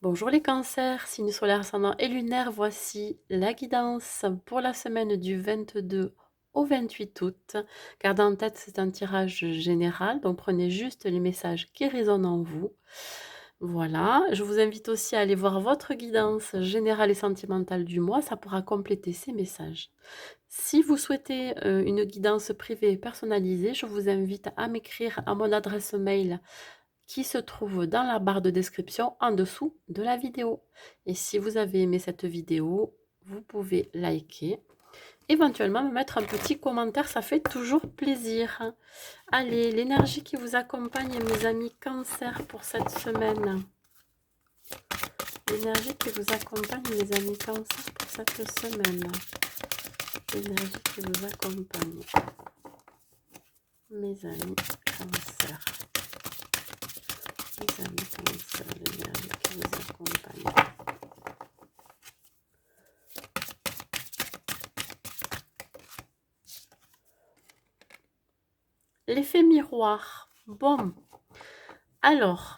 Bonjour les cancers, signe solaire ascendant et lunaire, voici la guidance pour la semaine du 22 au 28 août. Gardez en tête, c'est un tirage général, donc prenez juste les messages qui résonnent en vous. Voilà, je vous invite aussi à aller voir votre guidance générale et sentimentale du mois, ça pourra compléter ces messages. Si vous souhaitez une guidance privée personnalisée, je vous invite à m'écrire à mon adresse mail qui se trouve dans la barre de description en dessous de la vidéo. Et si vous avez aimé cette vidéo, vous pouvez liker, éventuellement me mettre un petit commentaire, ça fait toujours plaisir. Allez, l'énergie qui vous accompagne, mes amis cancer, pour cette semaine. L'énergie qui vous accompagne, mes amis cancer, pour cette semaine. L'énergie qui vous accompagne, mes amis cancer. Mes amis cancer, l'énergie qui vous accompagne. L'effet miroir. Bon, alors,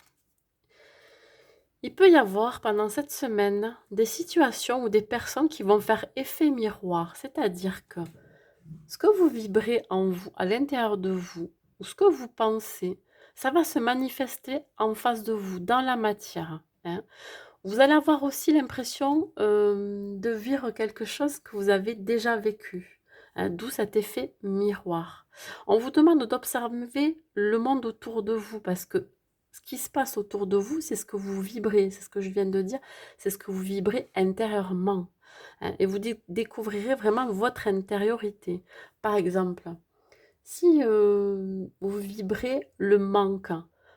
il peut y avoir pendant cette semaine des situations ou des personnes qui vont faire effet miroir, c'est-à-dire que ce que vous vibrez en vous, à l'intérieur de vous, ou ce que vous pensez, ça va se manifester en face de vous, dans la matière, hein. Vous allez avoir aussi l'impression de vivre quelque chose que vous avez déjà vécu, hein, d'où cet effet miroir. On vous demande d'observer le monde autour de vous parce que ce qui se passe autour de vous, c'est ce que vous vibrez, c'est ce que je viens de dire, c'est ce que vous vibrez intérieurement, hein, et vous découvrirez vraiment votre intériorité. Par exemple, si vous vibrez le manque,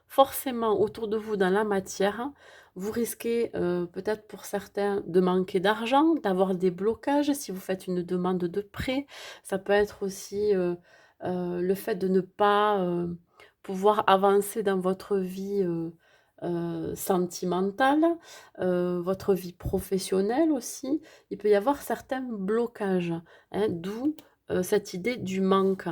forcément autour de vous dans la matière, vous risquez peut-être pour certains de manquer d'argent, d'avoir des blocages si vous faites une demande de prêt. Ça peut être aussi le fait de ne pas pouvoir avancer dans votre vie sentimentale, votre vie professionnelle aussi. Il peut y avoir certains blocages, hein, d'où cette idée du manque.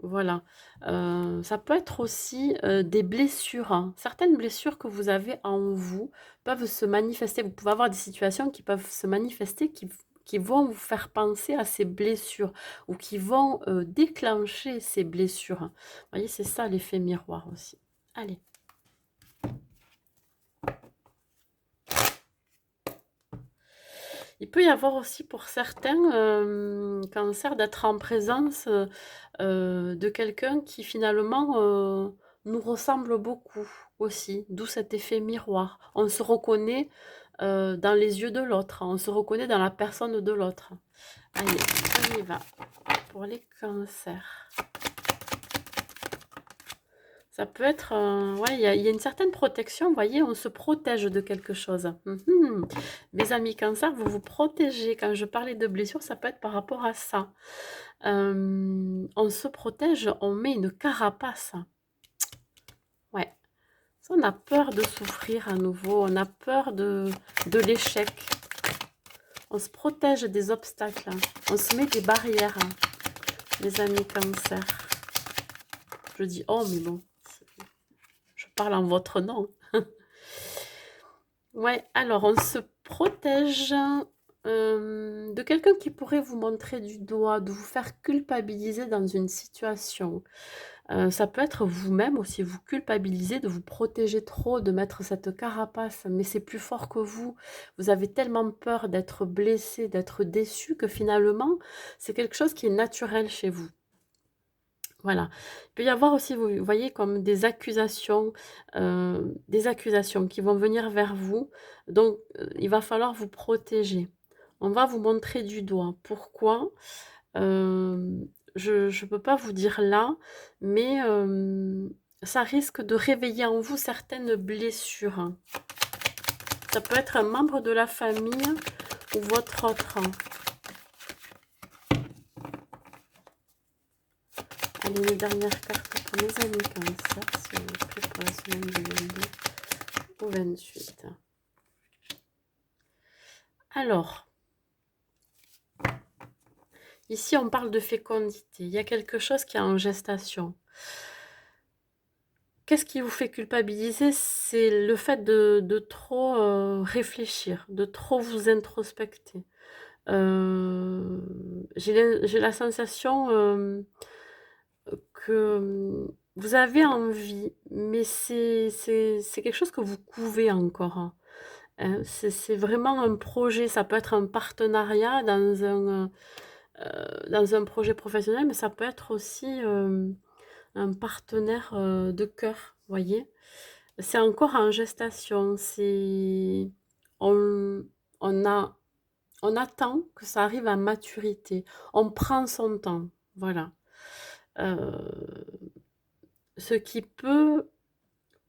Voilà, ça peut être aussi, des blessures, hein. Certaines blessures que vous avez en vous peuvent se manifester. Vous pouvez avoir des situations qui peuvent se manifester, qui vont vous faire penser à ces blessures ou qui vont, déclencher ces blessures. Vous voyez, c'est ça l'effet miroir aussi. Allez. Il peut y avoir aussi pour certains, cancers d'être en présence, de quelqu'un qui finalement, nous ressemble beaucoup aussi, d'où cet effet miroir. On se reconnaît, dans les yeux de l'autre, on se reconnaît dans la personne de l'autre. Allez, on y va pour les cancers. Ça peut être, ouais, il y a une certaine protection, vous voyez, on se protège de quelque chose. Mes amis cancer, vous vous protégez. Quand je parlais de blessures, ça peut être par rapport à ça. On se protège, on met une carapace. Ouais. Ça, on a peur de souffrir à nouveau, on a peur de l'échec. On se protège des obstacles, on se met des barrières, les amis cancer. Je dis oh, mais bon, je parle en votre nom. Ouais, alors on se protège de quelqu'un qui pourrait vous montrer du doigt, de vous faire culpabiliser dans une situation. Ça peut être vous-même aussi, vous culpabiliser de vous protéger trop, de mettre cette carapace, mais c'est plus fort que vous. Vous avez tellement peur d'être blessé, d'être déçu que finalement, c'est quelque chose qui est naturel chez vous. Voilà. Il peut y avoir aussi, vous voyez, comme des accusations qui vont venir vers vous. Donc, il va falloir vous protéger. On va vous montrer du doigt. Pourquoi? Je ne peux pas vous dire là, mais ça risque de réveiller en vous certaines blessures. Ça peut être un membre de la famille ou votre autre. Allez, les dernières cartes pour les amis cancer, s'il vous plaît, pour la semaine du 22 au 28. Alors, ici on parle de fécondité. Il y a quelque chose qui est en gestation. Qu'est-ce qui vous fait culpabiliser? C'est le fait de trop réfléchir, de trop vous introspecter. J'ai la sensation que vous avez envie, mais c'est quelque chose que vous couvez encore, hein. C'est vraiment un projet, ça peut être un partenariat dans un projet professionnel, mais ça peut être aussi un partenaire de cœur, voyez. C'est encore en gestation, on, on a, on attend que ça arrive à maturité. On prend son temps, voilà. Euh, ce qui peut,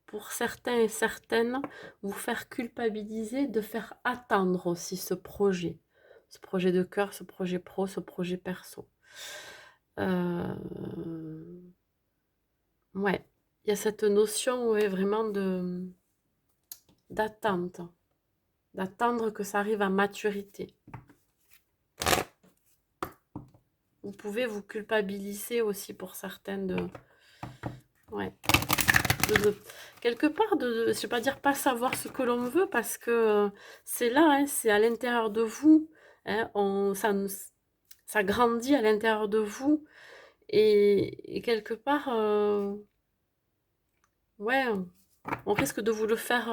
pour certains et certaines, vous faire culpabiliser de faire attendre aussi ce projet de cœur, ce projet pro, ce projet perso. Ouais, il y a cette notion, ouais, vraiment d'attente, d'attendre que ça arrive à maturité. Vous pouvez vous culpabiliser aussi pour certaines ouais, de- quelque part je vais pas dire pas savoir ce que l'on veut parce que c'est là, hein, c'est à l'intérieur de vous, hein, ça grandit à l'intérieur de vous et quelque part, ouais, on risque de vous le faire,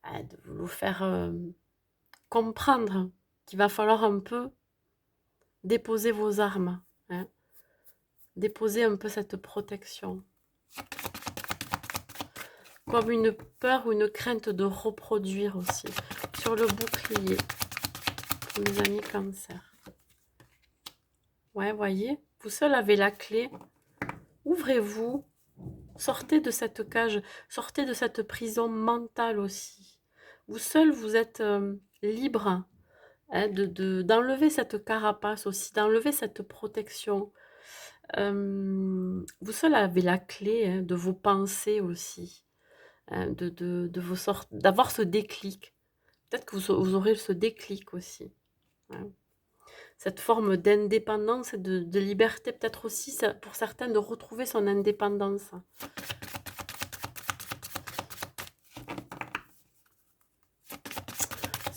de vous le faire comprendre qu'il va falloir un peu déposer vos armes, hein, déposer un peu cette protection. Comme une peur ou une crainte de reproduire aussi. Sur le bouclier, pour mes amis cancer. Ouais, voyez, vous seul avez la clé. Ouvrez-vous, sortez de cette cage, sortez de cette prison mentale aussi. Vous seul, vous êtes libre, hein, d'enlever cette carapace aussi, d'enlever cette protection. Vous seul avez la clé, hein, de vos pensées aussi, hein, de vos sortes, d'avoir ce déclic. Peut-être que vous aurez ce déclic aussi, hein. Cette forme d'indépendance et de liberté, peut-être aussi pour certains de retrouver son indépendance.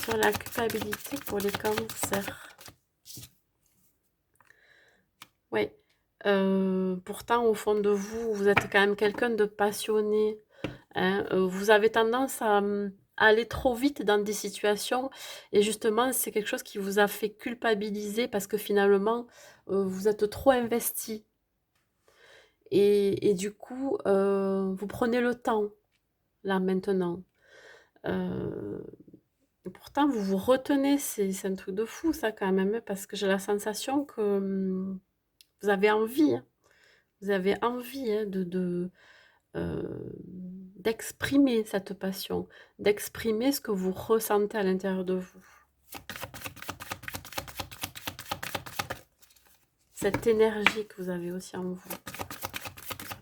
Sur la culpabilité pour les cancers. Oui. Pourtant, au fond de vous, vous êtes quand même quelqu'un de passionné, hein. Vous avez tendance à aller trop vite dans des situations et justement, c'est quelque chose qui vous a fait culpabiliser parce que finalement, vous êtes trop investi. Et du coup, vous prenez le temps, là, maintenant. Euh, et pourtant, vous vous retenez, c'est un truc de fou, ça, quand même, hein, parce que j'ai la sensation que vous avez envie, hein. Vous avez envie, hein, d'exprimer cette passion, d'exprimer ce que vous ressentez à l'intérieur de vous. Cette énergie que vous avez aussi en vous.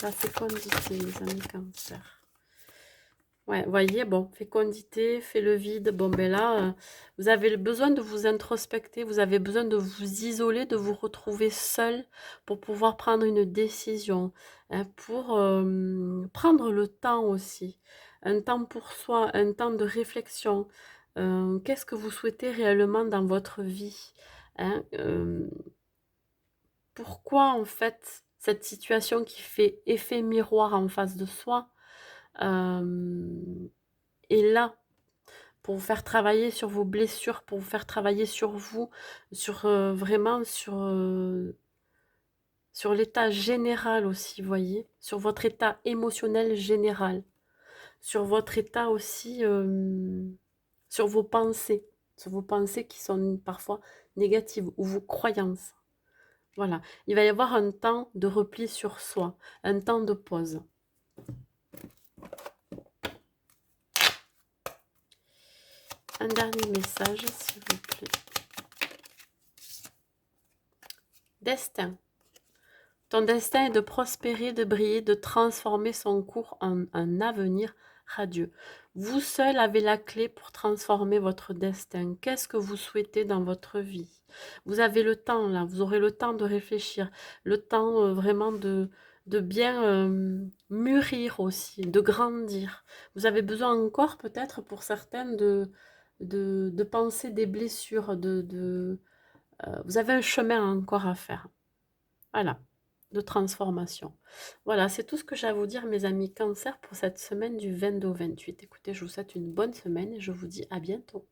La fécondité, les amis cancer. Ouais, voyez, bon, fécondité, fait le vide. Bon, ben là, vous avez besoin de vous introspecter, vous avez besoin de vous isoler, de vous retrouver seul pour pouvoir prendre une décision, hein, pour prendre le temps aussi. Un temps pour soi, un temps de réflexion. Qu'est-ce que vous souhaitez réellement dans votre vie, hein, pourquoi, en fait, cette situation qui fait effet miroir en face de soi, est là pour vous faire travailler sur vos blessures, pour vous faire travailler sur vous, sur vraiment sur l'état général aussi, voyez, sur votre état émotionnel général, sur votre état aussi, sur vos pensées qui sont parfois négatives ou vos croyances. Voilà, il va y avoir un temps de repli sur soi, un temps de pause. Un dernier message, s'il vous plaît. Destin. Ton destin est de prospérer, de briller, de transformer son cours en un avenir radieux. Vous seul avez la clé pour transformer votre destin. Qu'est-ce que vous souhaitez dans votre vie? Vous avez le temps là, vous aurez le temps de réfléchir, le temps vraiment de bien mûrir aussi, de grandir. Vous avez besoin encore peut-être pour certaines de penser des blessures, vous avez un chemin encore à faire. Voilà, de transformation. Voilà, c'est tout ce que j'ai à vous dire, mes amis Cancer, pour cette semaine du 22 au 28. Écoutez, je vous souhaite une bonne semaine et je vous dis à bientôt.